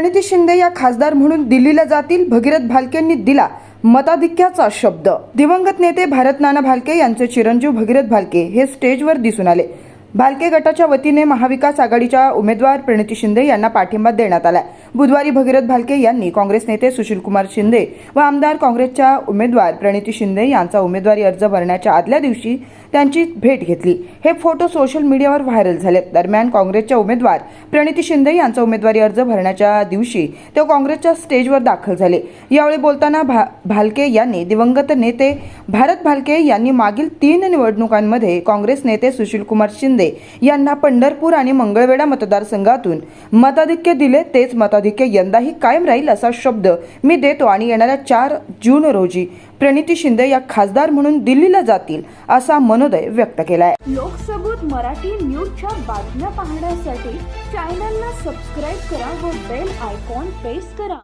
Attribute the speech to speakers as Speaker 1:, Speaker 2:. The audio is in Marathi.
Speaker 1: प्रणिती शिंदे या खासदार म्हणून दिल्लीला जातील, भगीरथ भालकेंनी दिला मताधिक्याचा शब्द। दिवंगत नेते भारत नाना भालके यांचे चिरंजीव भगीरथ भालके हे स्टेजवर दिसून आले। भालके गटाच्या वतीने महाविकास आघाडीच्या उमेदवार प्रणिती शिंदे यांना पाठिंबा देण्यात आला। बुधवारी भगीरथ भालके यांनी काँग्रेस नेते सुशीलकुमार शिंदे व आमदार काँग्रेसच्या उमेदवार प्रणिती शिंदे यांचा उमेदवारी अर्ज भरण्याच्या आदल्या दिवशी त्यांची भेट घेतली। हे फोटो सोशल मीडियावर व्हायरल झाले। दरम्यान काँग्रेसच्या उमेदवार प्रणिती शिंदे यांचा उमेदवारी अर्ज भरण्याच्या दिवशी ते काँग्रेसच्या स्टेजवर दाखल झाले। यावेळी बोलताना भालके यांनी दिवंगत नेते भारत भालके यांनी मागील 3 निवडणुकांमध्ये काँग्रेस नेते सुशीलकुमार शिंदे यांना पंढरपूर आणि मंगळवेढा मतदारसंघातून मताधिक्य दिले, तेच मताधिक्य यंदाही कायम राहील असा शब्द मी देतो आणि येणाऱ्या 4 जून रोजी प्रणिती शिंदे या खासदार म्हणून दिल्लीला जातील असा मनोदय व्यक्त केला आहे।
Speaker 2: लोकसबूत मराठी न्यूजच्या बातम्या पाहण्यासाठी चॅनलला सबस्क्राइब करा व बेल आयकॉन प्रेस करा।